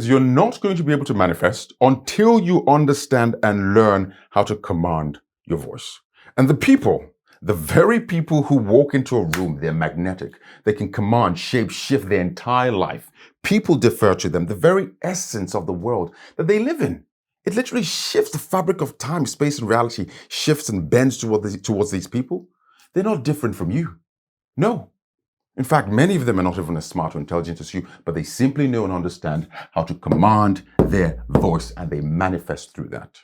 You're not going to be able to manifest until you understand and learn how to command your voice. And the very people who walk into a room, they're magnetic. They can command, shape, shift their entire life. People defer to them, the very essence of the world that they live in. It literally shifts the fabric of time, space, and reality, shifts and bends towards these people. They're not different from you. No. In fact, many of them are not even as smart or intelligent as you, but they simply know and understand how to command their voice, and they manifest through that.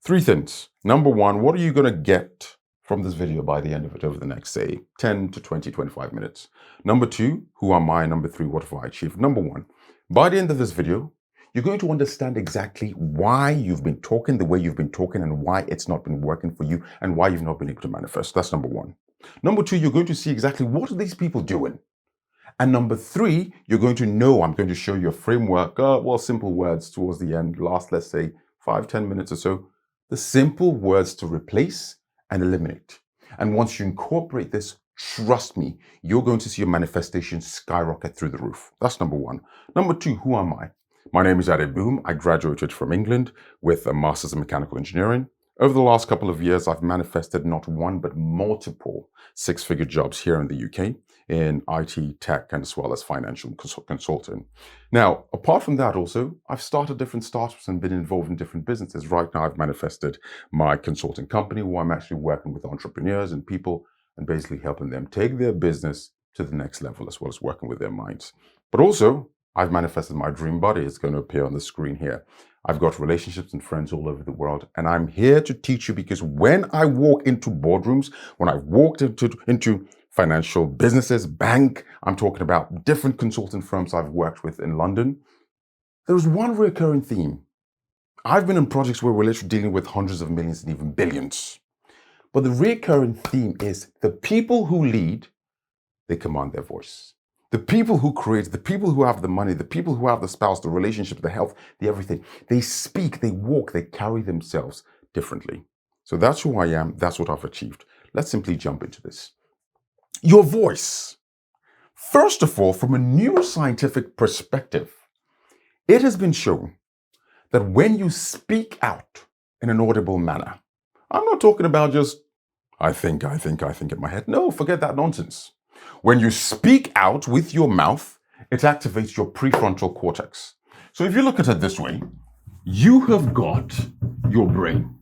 3 things. Number 1, what are you going to get from this video by the end of it over the next, say, 10 to 20, 25 minutes? Number 2, who am I? Number 3, what have I achieved? Number 1, by the end of this video, you're going to understand exactly why you've been talking the way you've been talking and why it's not been working for you and why you've not been able to manifest. That's number 1. Number 2, you're going to see exactly what are these people doing. And number 3, you're going to know, I'm going to show you a framework, simple words towards the end, last, let's say, 5-10 minutes or so, the simple words to replace and eliminate. And once you incorporate this, trust me, you're going to see your manifestation skyrocket through the roof. That's number 1. Number 2, who am I? My name is Nada Brahma. I graduated from England with a master's in mechanical engineering. Over the last couple of years, I've manifested not one, but multiple 6-figure jobs here in the UK in IT, tech, and as well as financial consulting. Now, apart from that also, I've started different startups and been involved in different businesses. Right now, I've manifested my consulting company where I'm actually working with entrepreneurs and people and basically helping them take their business to the next level as well as working with their minds. But also, I've manifested my dream body. It's going to appear on the screen here. I've got relationships and friends all over the world, and I'm here to teach you because when I walk into boardrooms, when I've walked into financial businesses, bank, I'm talking about different consulting firms I've worked with in London, there's one recurring theme. I've been in projects where we're literally dealing with hundreds of millions and even billions. But the recurring theme is the people who lead, they command their voice. The people who create, the people who have the money, the people who have the spouse, the relationship, the health, the everything, they speak, they walk, they carry themselves differently. So that's who I am. That's what I've achieved. Let's simply jump into this. Your voice. First of all, from a neuroscientific perspective, it has been shown that when you speak out in an audible manner, I'm not talking about just, I think in my head. No, forget that nonsense. When you speak out with your mouth, it activates your prefrontal cortex. So if you look at it this way, you have got your brain.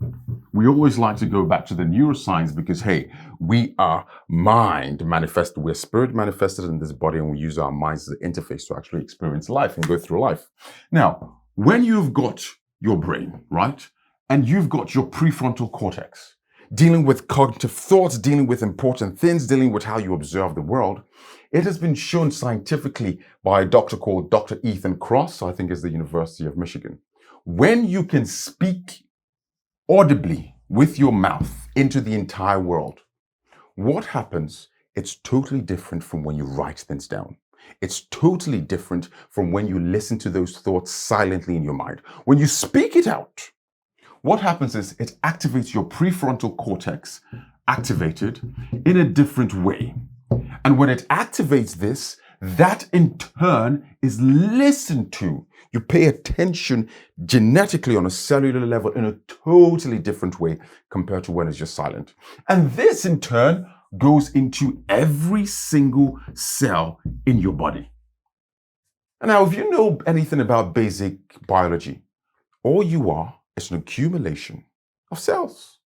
We always like to go back to the neuroscience because, hey, we are mind manifested. We're spirit manifested in this body, and we use our minds as an interface to actually experience life and go through life. Now, when you've got your brain, right, and you've got your prefrontal cortex, dealing with cognitive thoughts, dealing with important things, dealing with how you observe the world, it has been shown scientifically by a doctor called Dr. Ethan Kross, I think is the University of Michigan. When you can speak audibly with your mouth into the entire world, what happens? It's totally different from when you write things down. It's totally different from when you listen to those thoughts silently in your mind. When you speak it out, what happens is it activates your prefrontal cortex, activated in a different way. And when it activates this, that in turn is listened to. You pay attention genetically on a cellular level in a totally different way compared to when it's just silent. And this in turn goes into every single cell in your body. And now, if you know anything about basic biology, all you are is an accumulation of cells.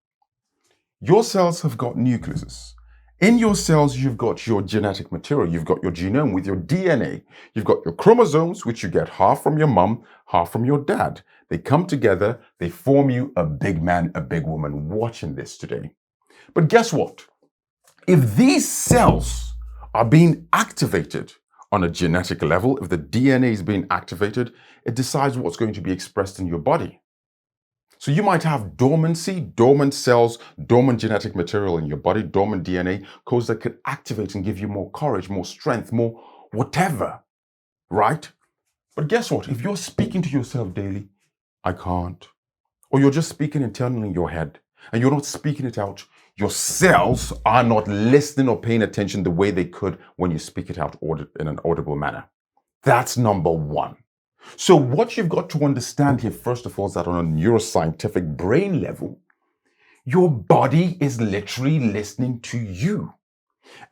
Your cells have got nucleuses. In your cells, you've got your genetic material. You've got your genome with your DNA. You've got your chromosomes, which you get half from your mom, half from your dad. They come together, they form you a big man, a big woman watching this today. But guess what? If these cells are being activated on a genetic level, if the DNA is being activated, it decides what's going to be expressed in your body. So you might have dormancy, dormant cells, dormant genetic material in your body, dormant DNA, codes that could activate and give you more courage, more strength, more whatever, right? But guess what? If you're speaking to yourself daily, I can't, or you're just speaking internally in your head and you're not speaking it out, your cells are not listening or paying attention the way they could when you speak it out in an audible manner. That's number 1. So what you've got to understand here, first of all, is that on a neuroscientific brain level, your body is literally listening to you.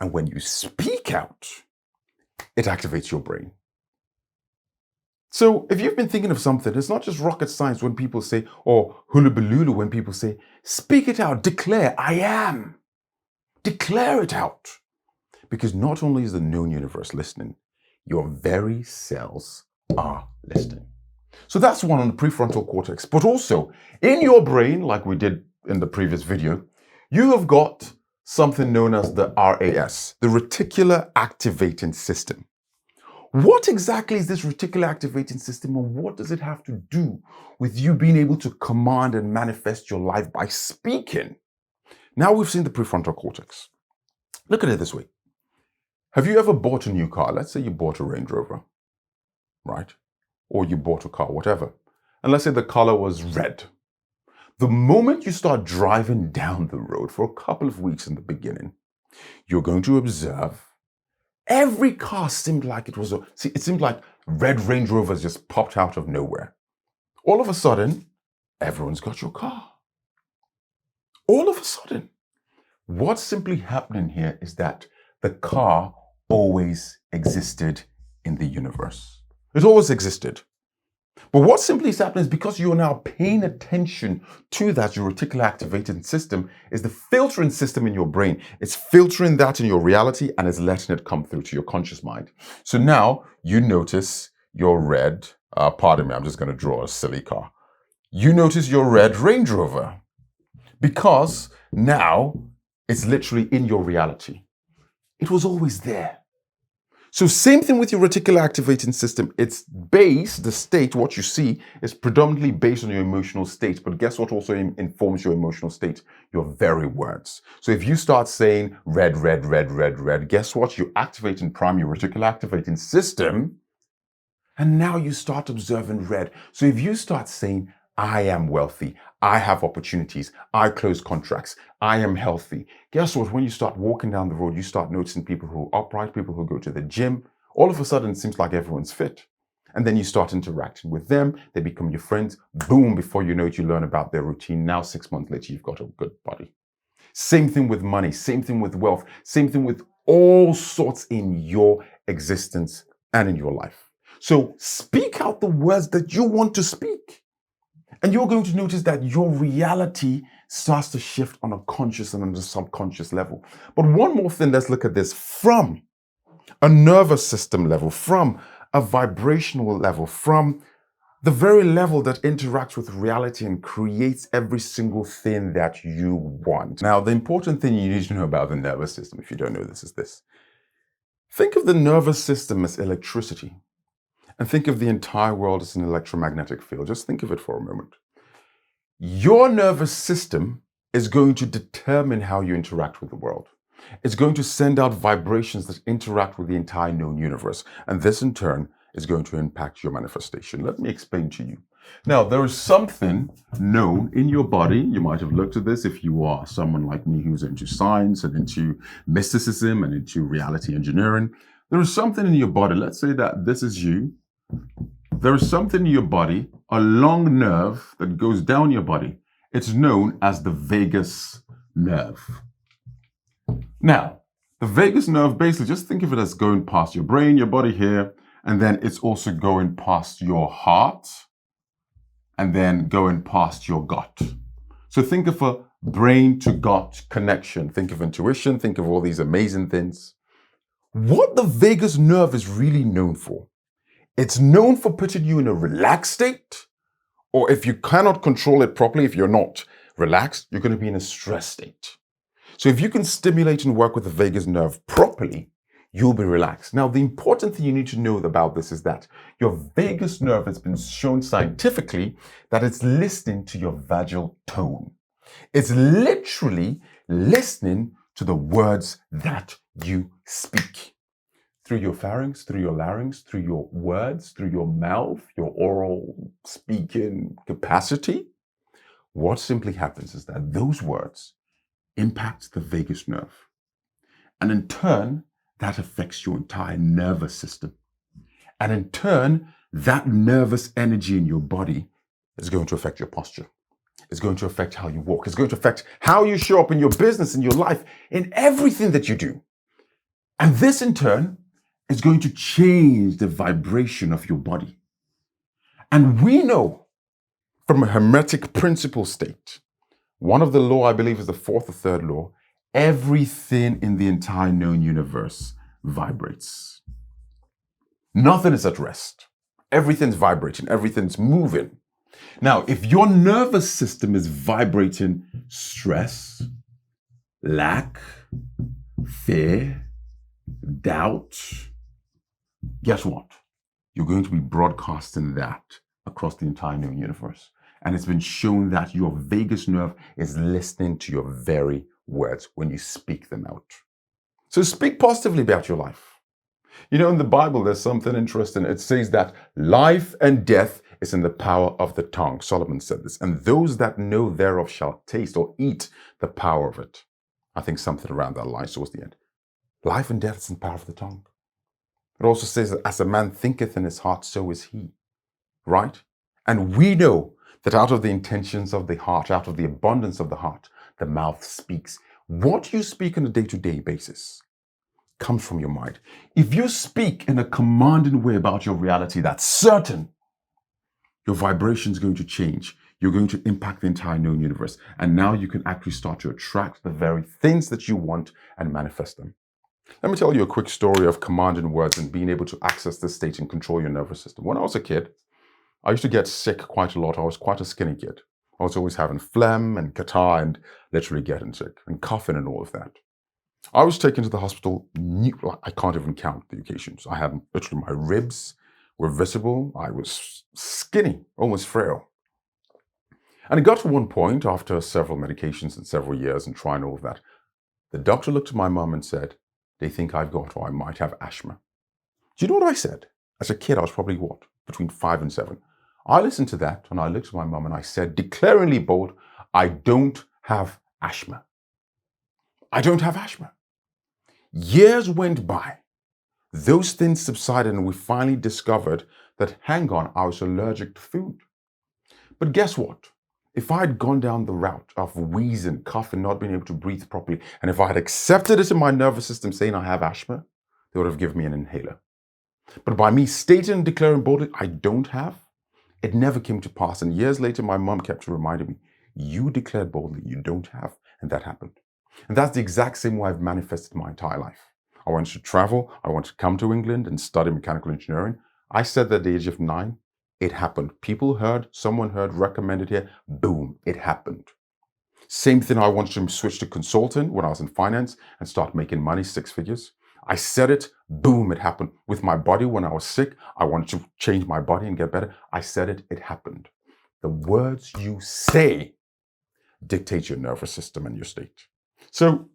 And when you speak out, it activates your brain. So if you've been thinking of something, it's not just rocket science when people say, or hullabaloo when people say, speak it out, declare, I am. Declare it out. Because not only is the known universe listening, your very cells are listening. So that's one on the prefrontal cortex. But also, in your brain, like we did in the previous video, you have got something known as the RAS, the Reticular Activating System. What exactly is this Reticular Activating System, and what does it have to do with you being able to command and manifest your life by speaking? Now we've seen the prefrontal cortex. Look at it this way. Have you ever bought a new car? Let's say you bought a Range Rover, right? Or you bought a car, whatever. And let's say the color was red. The moment you start driving down the road for a couple of weeks in the beginning, you're going to observe every car seemed like it seemed like red Range Rovers just popped out of nowhere. All of a sudden, everyone's got your car. All of a sudden. What's simply happening here is that the car always existed in the universe. It always existed. But what simply is happening is because you're now paying attention to that, your reticular activating system is the filtering system in your brain. It's filtering that in your reality and it's letting it come through to your conscious mind. So now you notice your red, pardon me, I'm just going to draw a silly car. You notice your red Range Rover because now it's literally in your reality. It was always there. So same thing with your reticular activating system. It's based, the state, what you see, is predominantly based on your emotional state. But guess what also informs your emotional state? Your very words. So if you start saying red, red, red, red, red, guess what? You activate and prime your reticular activating system. And now you start observing red. So if you start saying, I am wealthy, I have opportunities, I close contracts, I am healthy. Guess what? When you start walking down the road, you start noticing people who are upright, people who go to the gym. All of a sudden, it seems like everyone's fit. And then you start interacting with them. They become your friends. Boom, before you know it, you learn about their routine. Now, 6 months later, you've got a good body. Same thing with money, same thing with wealth, same thing with all sorts in your existence and in your life. So speak out the words that you want to speak. And you're going to notice that your reality starts to shift on a conscious and on a subconscious level. But one more thing, let's look at this from a nervous system level, from a vibrational level, from the very level that interacts with reality and creates every single thing that you want. Now, the important thing you need to know about the nervous system, if you don't know this, is this. Think of the nervous system as electricity. And think of the entire world as an electromagnetic field. Just think of it for a moment. Your nervous system is going to determine how you interact with the world. It's going to send out vibrations that interact with the entire known universe. And this, in turn, is going to impact your manifestation. Let me explain to you. Now, there is something known in your body. You might have looked at this if you are someone like me who's into science and into mysticism and into reality engineering. There is something in your body. Let's say that this is you. There is something in your body, a long nerve that goes down your body. It's known as the vagus nerve. Now, the vagus nerve, basically, just think of it as going past your brain, your body here, and then it's also going past your heart, and then going past your gut. So think of a brain to gut connection. Think of intuition, think of all these amazing things. What the vagus nerve is really known for, it's known for putting you in a relaxed state, or if you cannot control it properly, if you're not relaxed, you're going to be in a stress state. So if you can stimulate and work with the vagus nerve properly, you'll be relaxed. Now, the important thing you need to know about this is that your vagus nerve has been shown scientifically that it's listening to your vagal tone. It's literally listening to the words that you speak. Through your pharynx, through your larynx, through your words, through your mouth, your oral speaking capacity. What simply happens is that those words impact the vagus nerve. And in turn, that affects your entire nervous system. And in turn, that nervous energy in your body is going to affect your posture. It's going to affect how you walk. It's going to affect how you show up in your business, in your life, in everything that you do. And this in turn is going to change the vibration of your body. And we know from a Hermetic principle state, one of the law, I believe is the fourth or third law, everything in the entire known universe vibrates. Nothing is at rest. Everything's vibrating, everything's moving. Now, if your nervous system is vibrating stress, lack, fear, doubt, guess what? You're going to be broadcasting that across the entire known universe. And it's been shown that your vagus nerve is listening to your very words when you speak them out. So speak positively about your life. You know, in the Bible, there's something interesting. It says that life and death is in the power of the tongue. Solomon said this. And those that know thereof shall taste or eat the power of it. I think something around that line towards the end. Life and death is in the power of the tongue. It also says that as a man thinketh in his heart, so is he. Right? And we know that out of the intentions of the heart, out of the abundance of the heart, the mouth speaks. What you speak on a day-to-day basis comes from your mind. If you speak in a commanding way about your reality, that's certain, your vibration is going to change. You're going to impact the entire known universe. And now you can actually start to attract the very things that you want and manifest them. Let me tell you a quick story of commanding words and being able to access this state and control your nervous system. When I was a kid, I used to get sick quite a lot. I was quite a skinny kid. I was always having phlegm and catarrh and literally getting sick and coughing and all of that. I was taken to the hospital. I can't even count the occasions. I had literally my ribs were visible. I was skinny, almost frail. And it got to one point after several medications and several years and trying all of that. The doctor looked at my mum and said, they think I've got or I might have asthma. Do you know what I said? As a kid, I was probably what? Between 5 and 7. I listened to that and I looked at my mum and I said, declaringly bold, I don't have asthma. I don't have asthma. Years went by. Those things subsided and we finally discovered that, hang on, I was allergic to food. But guess what? If I had gone down the route of wheezing, coughing, not being able to breathe properly, and if I had accepted it in my nervous system saying I have asthma, they would have given me an inhaler. But by me stating and declaring boldly, I don't have, it never came to pass. And years later, my mom kept reminding me, you declared boldly, you don't have, and that happened. And that's the exact same way I've manifested my entire life. I wanted to travel. I wanted to come to England and study mechanical engineering. I said that at the age of 9, it happened. People heard, someone heard, recommended here, boom, it happened. Same thing, I wanted to switch to consulting when I was in finance and start making money, 6 figures. I said it, boom, it happened. With my body, when I was sick, I wanted to change my body and get better. I said it, it happened. The words you say dictate your nervous system and your state. So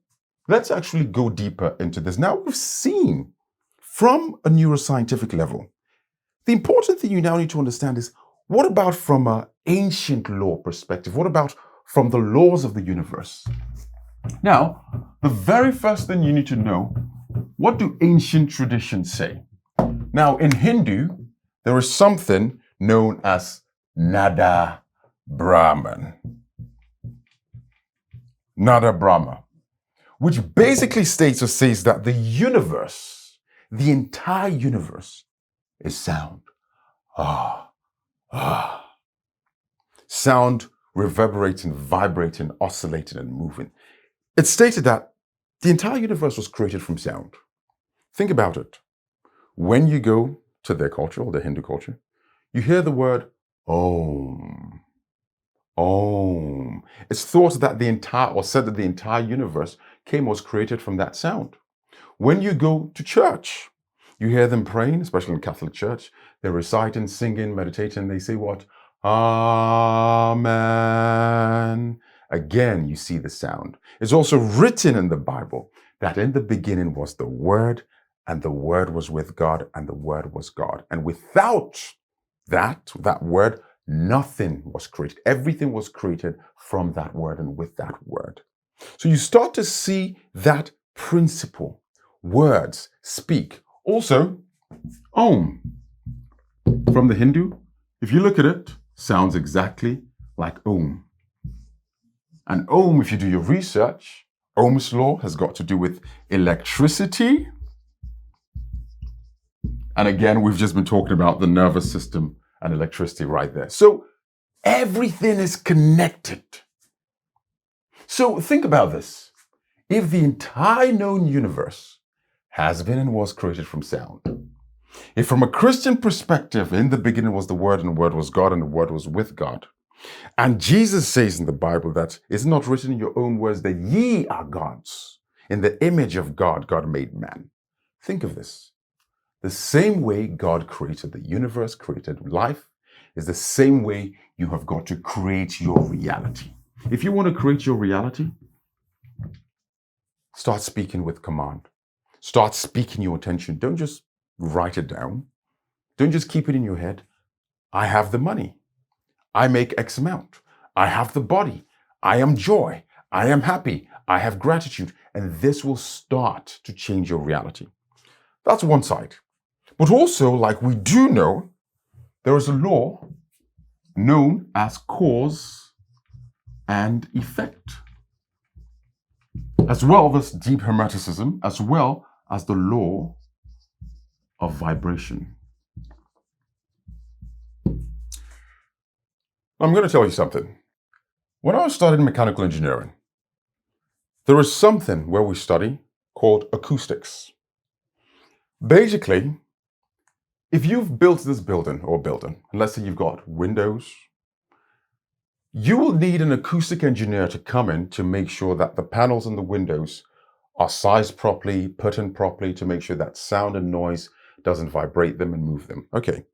let's actually go deeper into this. Now we've seen from a neuroscientific level, the important thing you now need to understand is, what about from an ancient law perspective? What about from the laws of the universe? Now, the very first thing you need to know, what do ancient traditions say? Now, in Hindu, there is something known as Nada Brahma. Nada Brahma, which basically states or says that the universe, the entire universe, is sound. Sound reverberating, vibrating, oscillating, and moving. It's stated that the entire universe was created from sound. Think about it. When you go to their culture, or their Hindu culture, you hear the word Om. Om. It's thought that the entire, or said that the entire universe was created from that sound. When you go to church, you hear them praying, especially in Catholic Church. They're reciting, singing, meditating. They say what? Amen. Again, you see the sound. It's also written in the Bible that in the beginning was the Word, and the Word was with God, and the Word was God. And without that Word, nothing was created. Everything was created from that Word and with that Word. So you start to see that principle. Words speak. Also, Om. from the Hindu, if you look at it, sounds exactly like Om. And Om, if you do your research, Ohm's law has got to do with electricity. And again, we've just been talking about the nervous system and electricity right there. So everything is connected. So think about this. If the entire known universe has been and was created from sound, if from a Christian perspective, in the beginning was the Word, and the Word was God, and the Word was with God, and Jesus says in the Bible that it's not written in your own words that ye are gods. In the image of God, God made man. Think of this. The same way God created the universe, created life, is the same way you have got to create your reality. If you want to create your reality, start speaking with command. Start speaking your attention. Don't just write it down. Don't just keep it in your head. I have the money. I make X amount. I have the body. I am joy. I am happy. I have gratitude. And this will start to change your reality. That's one side. But also, like we do know, there is a law known as cause and effect, as well as deep Hermeticism, as well as the law of vibration. I'm going to tell you something. When I was studying mechanical engineering, there is something where we study called acoustics. Basically, if you've built this building, and let's say you've got windows, you will need an acoustic engineer to come in to make sure that the panels and the windows are sized properly, put in properly, to make sure that sound and noise doesn't vibrate them and move them. Okay.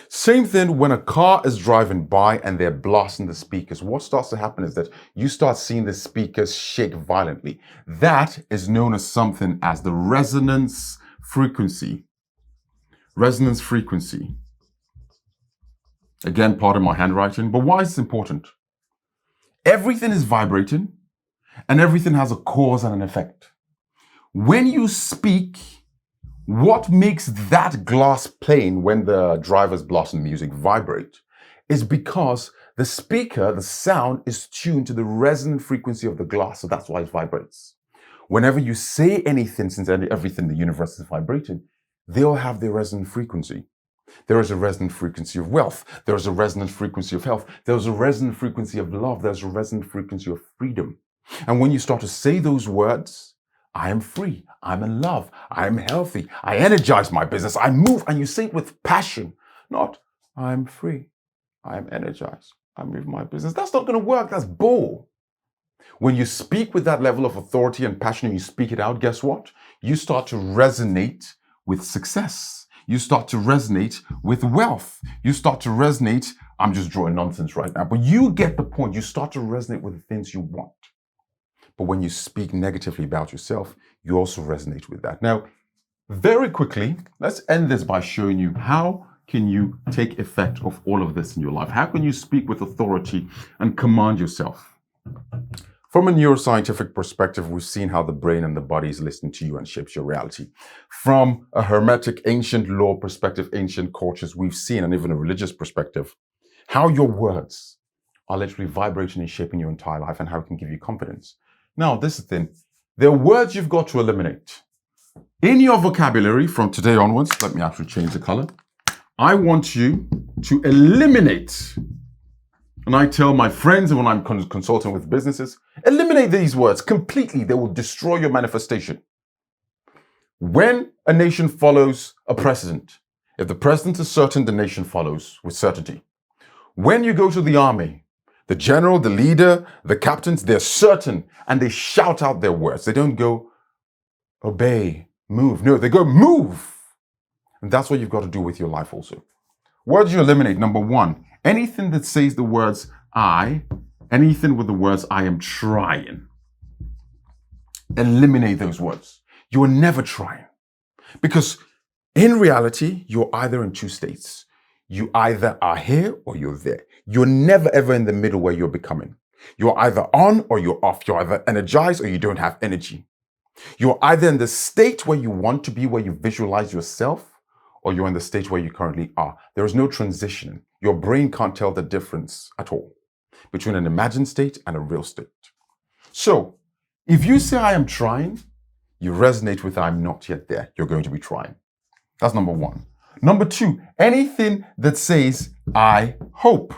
Same thing when a car is driving by and they're blasting the speakers. What starts to happen is that you start seeing the speakers shake violently. That is known as something as the resonance frequency. Resonance frequency. Again, part of my handwriting, but why is it important? Everything is vibrating and everything has a cause and an effect. When you speak, what makes that glass plane when the driver's blasting music vibrate is because the speaker, the sound, is tuned to the resonant frequency of the glass, so that's why it vibrates. Whenever you say anything, since everything in the universe is vibrating, they all have their resonant frequency. There is a resonant frequency of wealth. There is a resonant frequency of health. There's a resonant frequency of love. There's a resonant frequency of freedom. And when you start to say those words, I am free, I'm in love, I am healthy, I energize my business, I move, and you say it with passion, not I'm free, I am energized, I move my business. That's not going to work. That's bull. When you speak with that level of authority and passion and you speak it out, guess what? You start to resonate with success. You start to resonate with wealth. You start to resonate, I'm just drawing nonsense right now, but you get the point. You start to resonate with the things you want. But when you speak negatively about yourself, you also resonate with that. Now, very quickly, let's end this by showing you how can you take effect of all of this in your life. How can you speak with authority and command yourself? From a neuroscientific perspective, we've seen how the brain and the body is listening to you and shapes your reality. From a Hermetic ancient law perspective, ancient cultures, we've seen, and even a religious perspective, how your words are literally vibrating and shaping your entire life and how it can give you confidence. Now, this is the thing. There are words you've got to eliminate. In your vocabulary from today onwards, let me actually change the color. I want you to eliminate, and I tell my friends and when I'm consulting with businesses, eliminate these words completely. They will destroy your manifestation. When a nation follows a president, if the president is certain, the nation follows with certainty. When you go to the army, the general, the leader, the captains, they're certain and they shout out their words. They don't go, obey, move. No, they go, move. And that's what you've got to do with your life also. Words you eliminate. Number one, anything that says the words I, anything with the words I am trying. Eliminate those words. You are never trying. Because in reality, you're either in two states. You either are here or you're there. You're never ever in the middle where you're becoming. You're either on or you're off. You're either energized or you don't have energy. You're either in the state where you want to be, where you visualize yourself, or you're in the state where you currently are. There is no transition. Your brain can't tell the difference at all between an imagined state and a real state. So if you say I am trying, you resonate with I'm not yet there. You're going to be trying. That's number one. Number two, anything that says I hope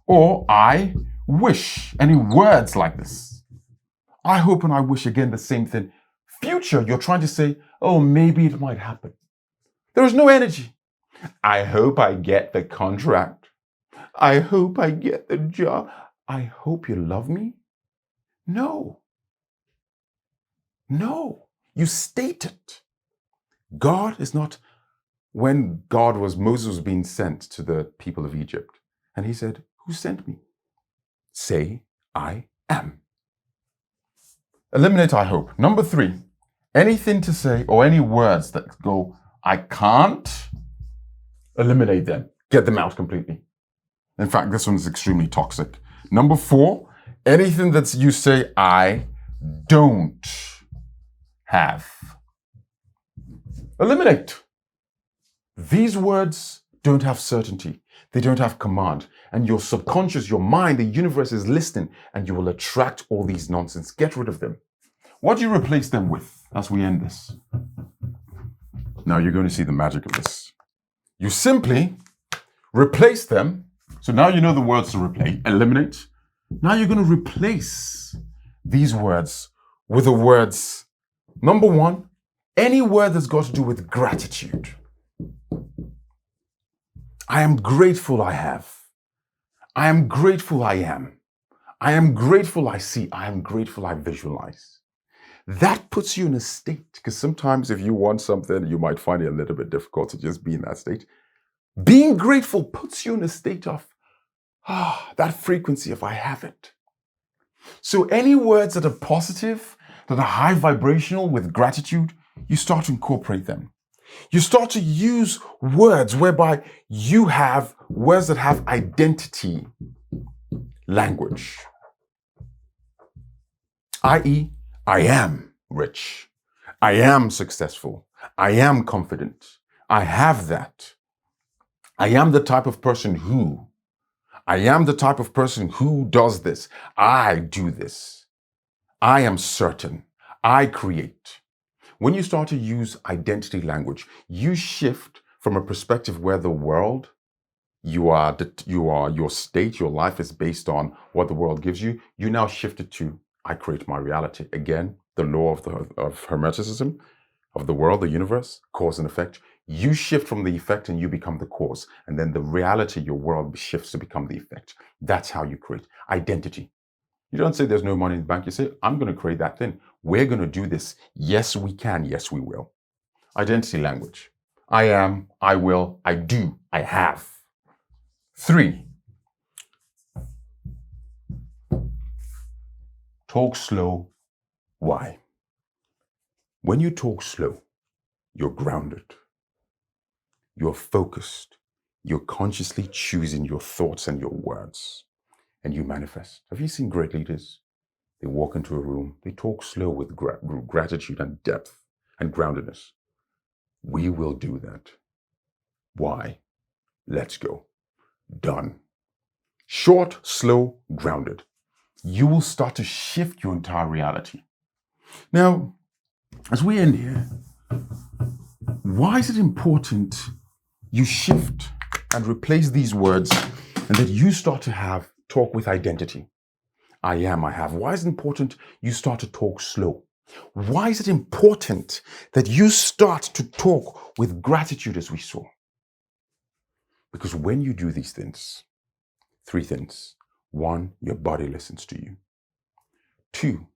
or I wish, any words like this. I hope and I wish, again, the same thing. Future, you're trying to say, oh, maybe it might happen. There is no energy. I hope I get the contract. I hope I get the job. I hope you love me. No. No. You state it. God is not, when Moses was being sent to the people of Egypt, and he said, who sent me? Say, I am. Eliminate I hope. Number three, anything to say or any words that go, I can't, eliminate them. Get them out completely. In fact, this one is extremely toxic. Number four, anything that you say, I don't have. Eliminate. These words don't have certainty. They don't have command. And your subconscious, your mind, the universe is listening, and you will attract all these nonsense. Get rid of them. What do you replace them with as we end this? Now you're going to see the magic of this. You simply replace them. So now you know the words to replace, eliminate. Now you're going to replace these words with the words, number one, any word that's got to do with gratitude. I am grateful I have. I am grateful I am. I am grateful I see. I am grateful I visualize. That puts you in a state, because sometimes if you want something, you might find it a little bit difficult to just be in that state. Being grateful puts you in a state of, that frequency of I have it. So any words that are positive, that are high vibrational with gratitude, you start to incorporate them. You start to use words whereby you have words that have identity language. I.e., I am rich. I am successful. I am confident. I have that. I am the type of person who. I am the type of person who does this. I do this. I am certain. I create. When you start to use identity language, you shift from a perspective where the world, your state, your life is based on what the world gives you. You now shift it to, I create my reality. Again, the law of Hermeticism, of the world, the universe, cause and effect. You shift from the effect and you become the cause. And then the reality, your world, shifts to become the effect. That's how you create identity. You don't say there's no money in the bank. You say, I'm going to create that thing. We're going to do this. Yes, we can. Yes, we will. Identity language. I am, I will, I do, I have. 3, talk slow. Why? When you talk slow, you're grounded. You're focused. You're consciously choosing your thoughts and your words. And you manifest. Have you seen great leaders? They walk into a room, they talk slow with gratitude and depth and groundedness. We will do that. Why? Let's go. Done. Short, slow, grounded. You will start to shift your entire reality. Now, as we end here, why is it important you shift and replace these words and that you start to talk with identity? I am, I have. Why is it important you start to talk slow? Why is it important that you start to talk with gratitude, as we saw? Because when you do these things, 3 things. 1, your body listens to you. 2,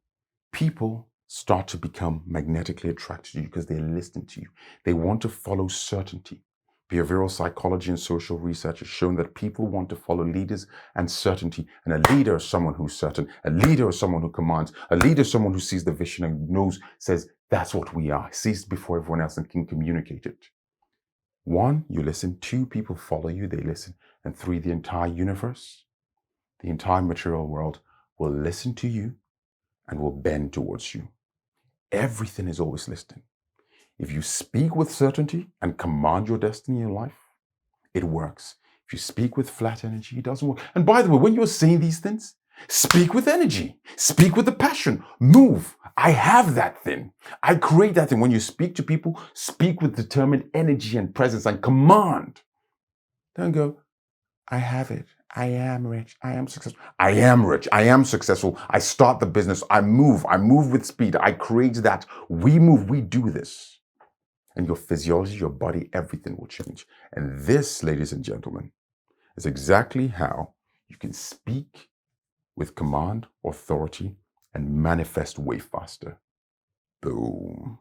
people start to become magnetically attracted to you because they listen to you. They want to follow certainty. Behavioral psychology and social research has shown that people want to follow leaders and certainty. And a leader is someone who's certain. A leader is someone who commands. A leader is someone who sees the vision and says, that's what we are. Sees before everyone else and can communicate it. 1, you listen. 2, people follow you, they listen. And 3, the entire universe, the entire material world will listen to you and will bend towards you. Everything is always listening. If you speak with certainty and command your destiny in life, it works. If you speak with flat energy, it doesn't work. And by the way, when you're saying these things, speak with energy, speak with the passion, move. I have that thing. I create that thing. When you speak to people, speak with determined energy and presence and command. Don't go, I have it. I am rich. I am successful. I am rich. I am successful. I start the business. I move with speed. I create that. We move. We do this. And your physiology, your body, everything will change. And this, ladies and gentlemen, is exactly how you can speak with command, authority, and manifest way faster. Boom.